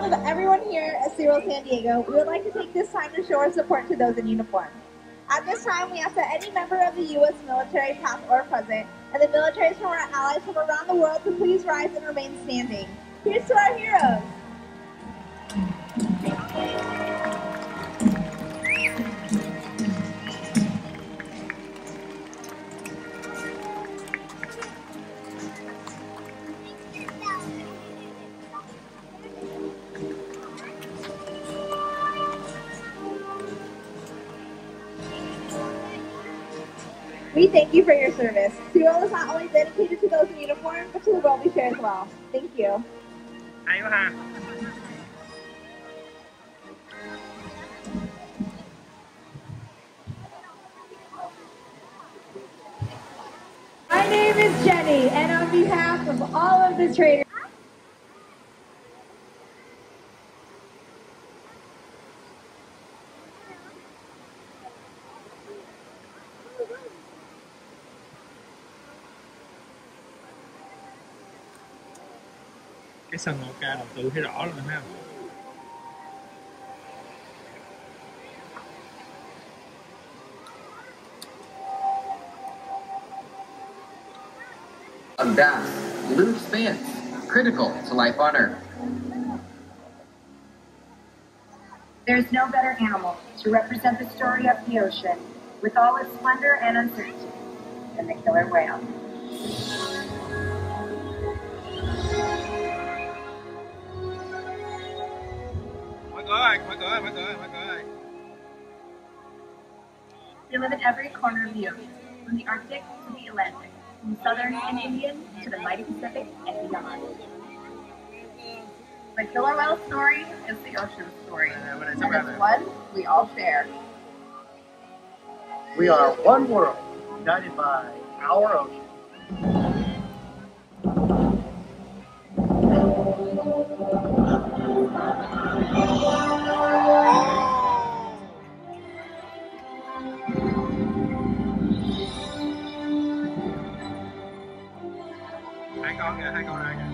behalf of everyone here at Seaworld San Diego, we would like to take this time to show our support to those in uniform. At this time, we ask that any member of the U.S. military, past or present, and the militaries from our allies from around the world to please rise and remain standing. Here's to our heroes. We thank you for your service. Seaworld is not only dedicated to those in uniform, but to the world we share as well. Thank you. My name is Jenny, and on behalf of all of the traders, cái sân Orca đầu tư thấy rõ rồi thấy không? Adapt, loose fence, critical to life on Earth. There's no better animal to represent the story of the ocean with all its splendor and uncertainty than the killer whale. They live in every corner of the ocean, from the Arctic to the Atlantic, from the southern and Indian to the mighty Pacific and beyond. The killer whale story is the ocean's story, and it's one we all share. We are one world, united by our ocean. Hai con ra kìa.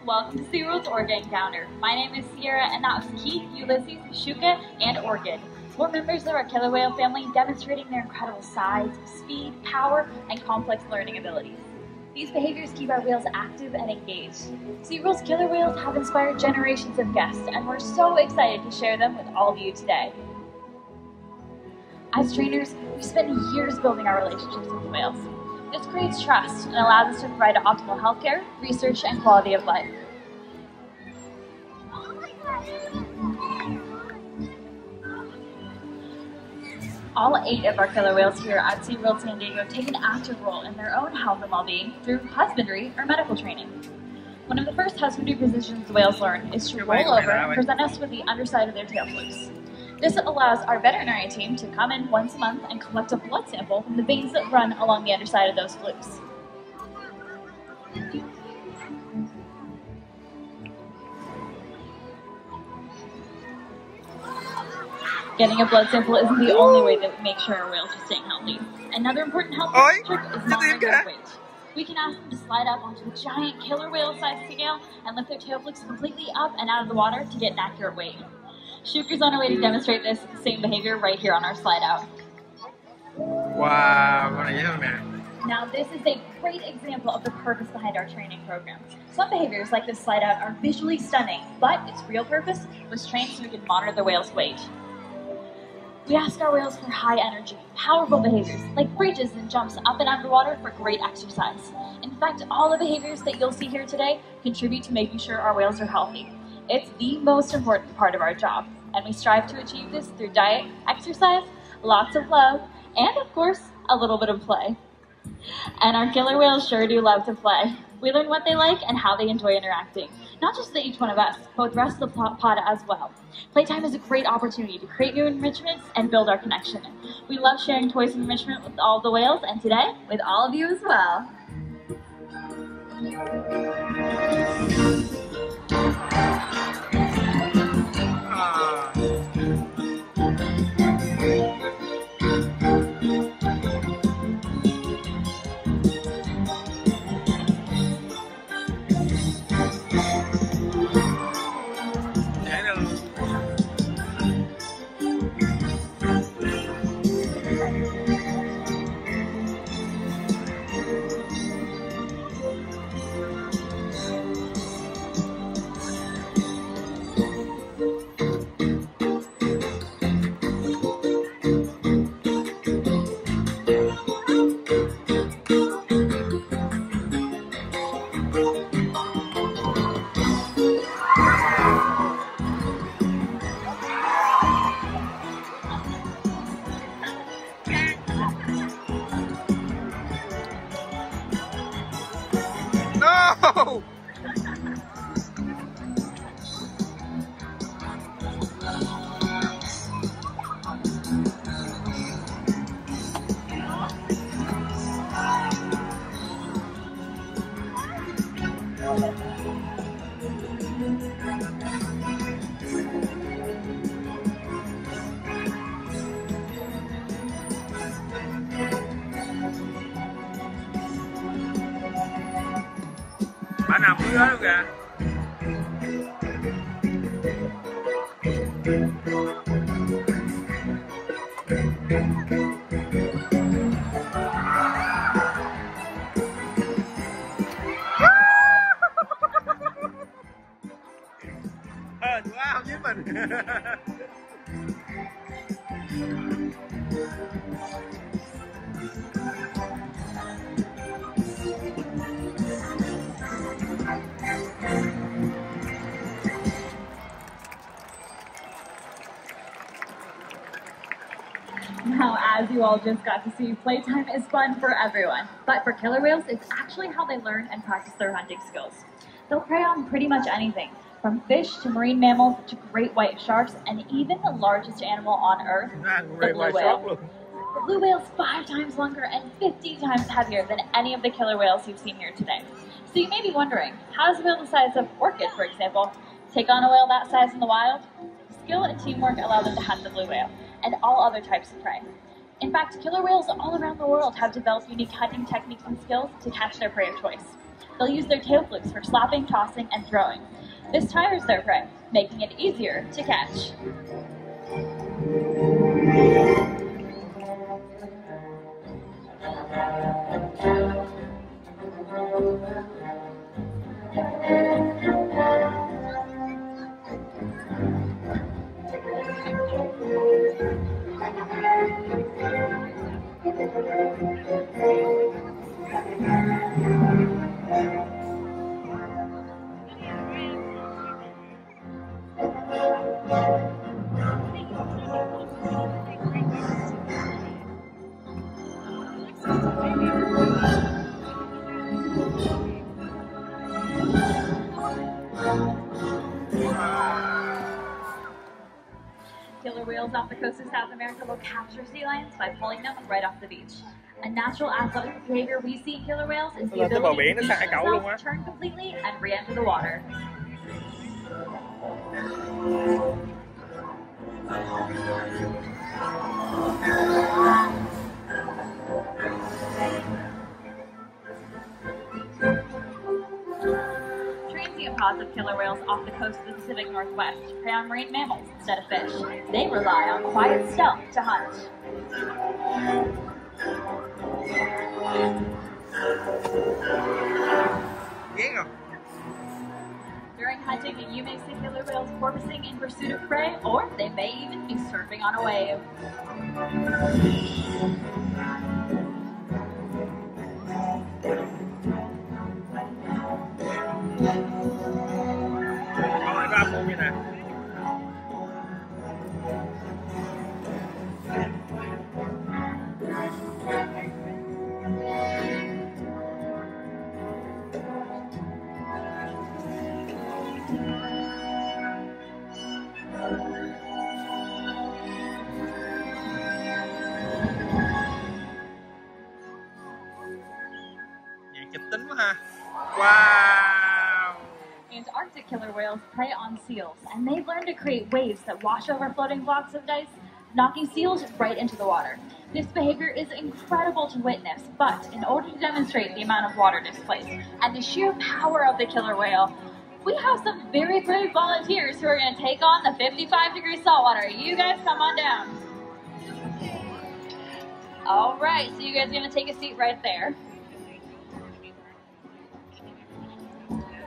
Welcome to SeaWorld's Orca Encounter. My name is Sierra, and that was Keith, Ulysses, Shuka, and Orchid. We're members of our killer whale family demonstrating their incredible size, speed, power, and complex learning abilities. These behaviors keep our whales active and engaged. SeaWorld's killer whales have inspired generations of guests, and we're so excited to share them with all of you today. As trainers, we spend years building our relationships with the whales. This creates trust and allows us to provide optimal healthcare, research, and quality of life. All 8 of our killer whales here at SeaWorld San Diego take an active role in their own health and well-being through husbandry or medical training. One of the first husbandry positions whales learn is to roll over and present us with the underside of their tail flukes. This allows our veterinary team to come in once a month and collect a blood sample from the veins that run along the underside of those flukes. Getting a blood sample isn't the only way that we make sure our whales are staying healthy. Another important health trick is monitoring their weight. We can ask them to slide up onto a giant killer whale-sized scale and lift their tail flukes completely up and out of the water to get an accurate weight. Shuka's on her way to demonstrate this same behavior right here on our slide out. Wow, con này dễ thương nè. Now this is a great example of the purpose behind our training programs. Some behaviors like this slide out are visually stunning, but its real purpose was trained so we could monitor the whale's weight. We ask our whales for high energy, powerful behaviors, like bridges and jumps up and underwater for great exercise. In fact, all the behaviors that you'll see here today contribute to making sure our whales are healthy. It's the most important part of our job, and we strive to achieve this through diet, exercise, lots of love, and of course, a little bit of play. And our killer whales sure do love to play. We learn what they like and how they enjoy interacting. Not just each one of us, but with the rest of the pod as well. Playtime is a great opportunity to create new enrichments and build our connection. We love sharing toys and enrichment with all the whales, and today, with all of you as well. No! Bạn nằm dưới đó luôn kìa. Quá không dính mình. Now, as you all just got to see, playtime is fun for everyone. But for killer whales, it's actually how they learn and practice their hunting skills. They'll prey on pretty much anything, from fish to marine mammals to great white sharks, and even the largest animal on Earth, the blue whale. The blue whale is 5 times longer and 50 times heavier than any of the killer whales you've seen here today. So you may be wondering, how does a whale the size of Orchid, for example, take on a whale that size in the wild? Skill and teamwork allow them to hunt the blue whale and all other types of prey. In fact, killer whales all around the world have developed unique hunting techniques and skills to catch their prey of choice. They'll use their tail flukes for slapping, tossing, and throwing. This tires their prey, making it easier to catch. Killer whales off the coast of South America will capture sea lions by pulling them right off the beach. A natural athletic behavior we see in killer whales is the ability to beach themselves, turn completely, and re-enter the water. Transient pods of killer whales off the coast of the Pacific Northwest prey on marine mammals instead of fish. They rely on quiet stealth to hunt. Ghét không? During hunting, you may see killer whales porpoising in pursuit of prey, or they may even be surfing on a wave. Rồi ba phụ như nè. Vậy kịch tính quá ha. Wow. Antarctic killer whales prey on seals, and they've learned to create waves that wash over floating blocks of ice, knocking seals right into the water. This behavior is incredible to witness, but in order to demonstrate the amount of water displaced and the sheer power of the killer whale, we have some very brave volunteers who are going to take on the 55-degree saltwater. You guys come on down. All right, so you guys are going to take a seat right there.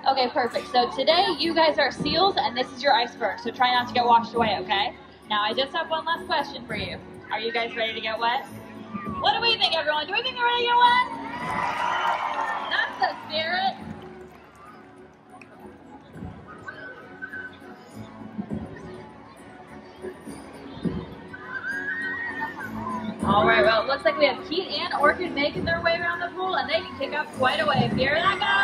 Okay, perfect. So today you guys are seals and this is your iceberg, so try not to get washed away, okay? Now I just have one last question for you. Are you guys ready to get wet? What do we think, everyone? Do we think they're ready to get wet? That's the spirit. All right, well, it looks like we have Keith and Orchid making their way around the pool, and they can kick up quite a wave. Here they go.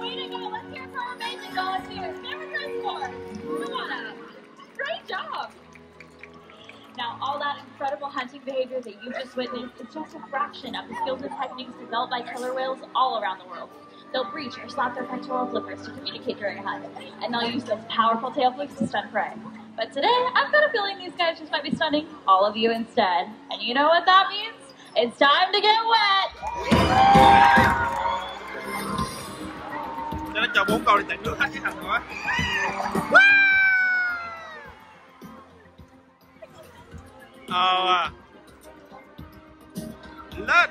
Way to go. Let's hear it for our amazing volunteers. Never transport. Come on up. Great job. Now, all that incredible hunting behavior that you just witnessed is just a fraction of the skills and techniques developed by killer whales all around the world. They'll breach or slap their pectoral flippers to communicate during a hunt, and they'll use those powerful tail flips to stun prey. But today, I've got a feeling these guys just might be stunning all of you instead. And you know what that means? It's time to get wet! Cho nó cho 4 câu đi chạy nước hết cái thằng nữa. Lên.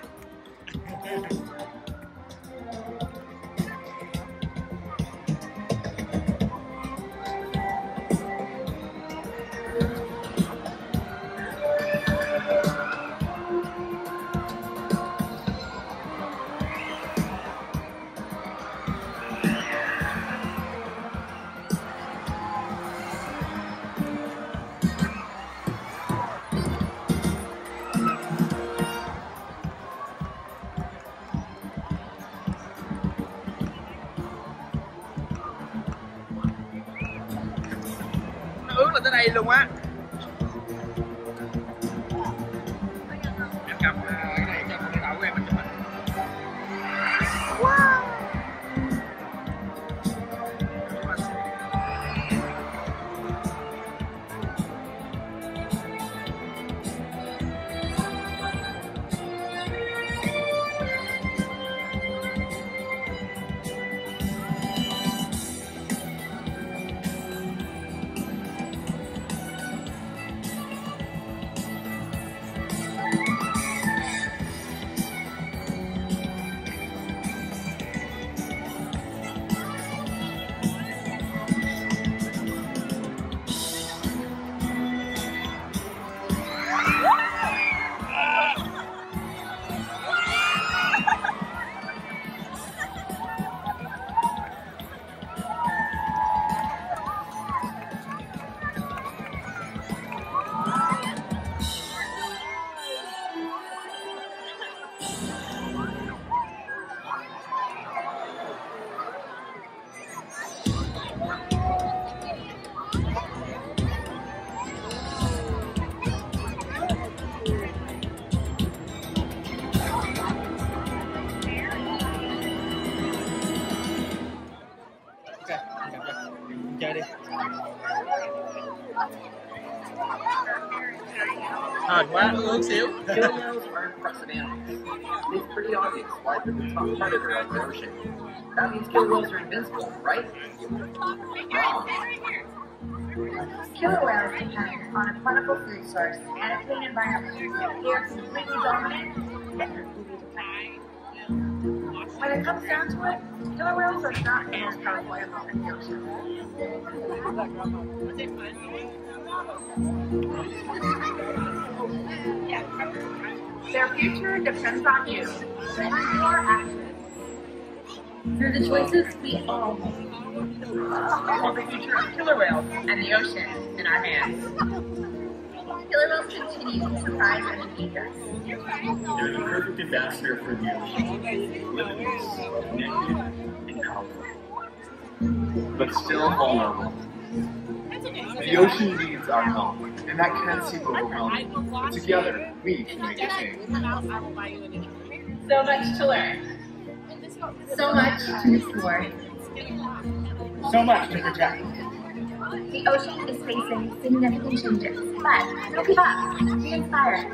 Ướt lên tới đây luôn á. Em cầm cái này cho cái đầu của em mình chụp hình. Wow. Chơi đi. Hên quá, ướt xíu. Killer whales are impressive animals. It's pretty obvious why they're the top predator of the ocean. That means killer whales are invincible, right? Wrong. Killer whales depend on a plentiful food source and a clean environment. They are completely dominant and completely dependent. When it comes down to it, killer whales are not as powerful animals in the ocean. Their future depends on you and your actions. Through the choices we all make, we hold the future of killer whales and the ocean in our hands. Killer whales continue to surprise and engage us. They're the perfect ambassador for the ocean. Limitless, connected, and powerful. But still vulnerable. The ocean needs our help, and that can seem overwhelming. But together, we can make a change. So much to learn. So much to explore. So much to protect. The ocean is facing significant changes, but don't give up. Be inspired.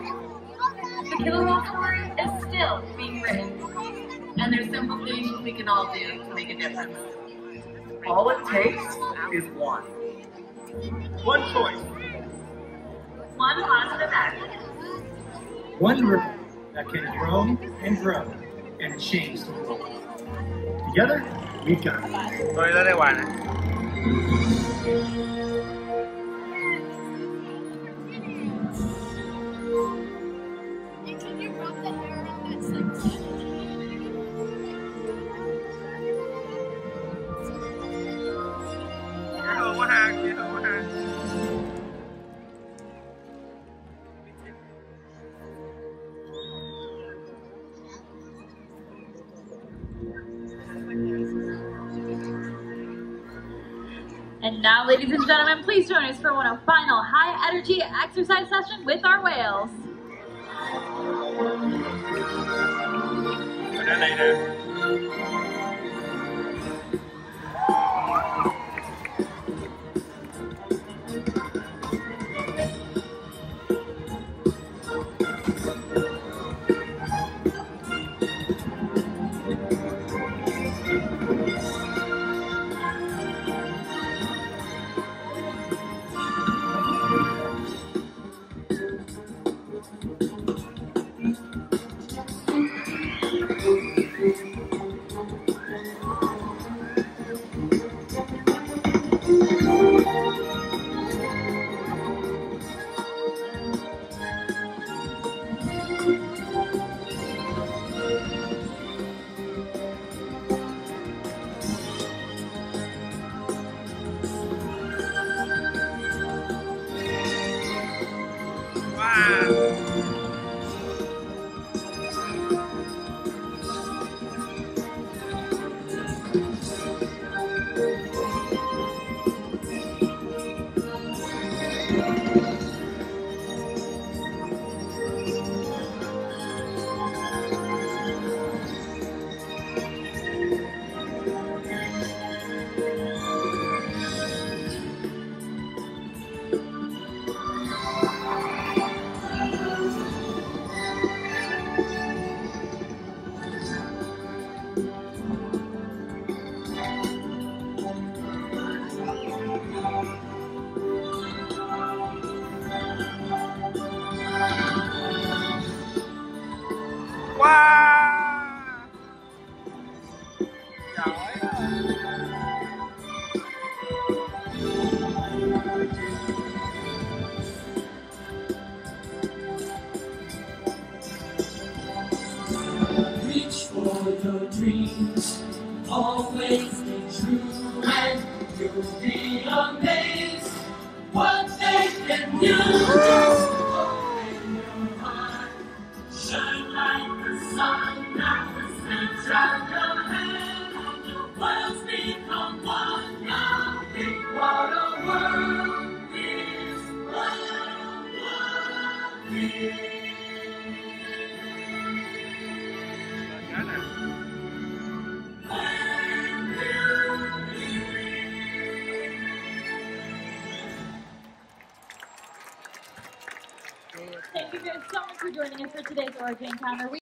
The killer whale story is still being written, and there's simple things we can all do to make a difference. All it takes is one. One choice. One positive action. One river that can grow and grow and change the world. Together, we got it. And now, ladies and gentlemen, please join us for one final high-energy exercise session with our whales. Reach for your dreams, always be true, and you'll be amazed what they can do. Just open your heart, shine like the sun at the center of your head, and your worlds become one. Now think what a world is, what a world is. Thank you guys so much for joining us for today's Orca Encounter.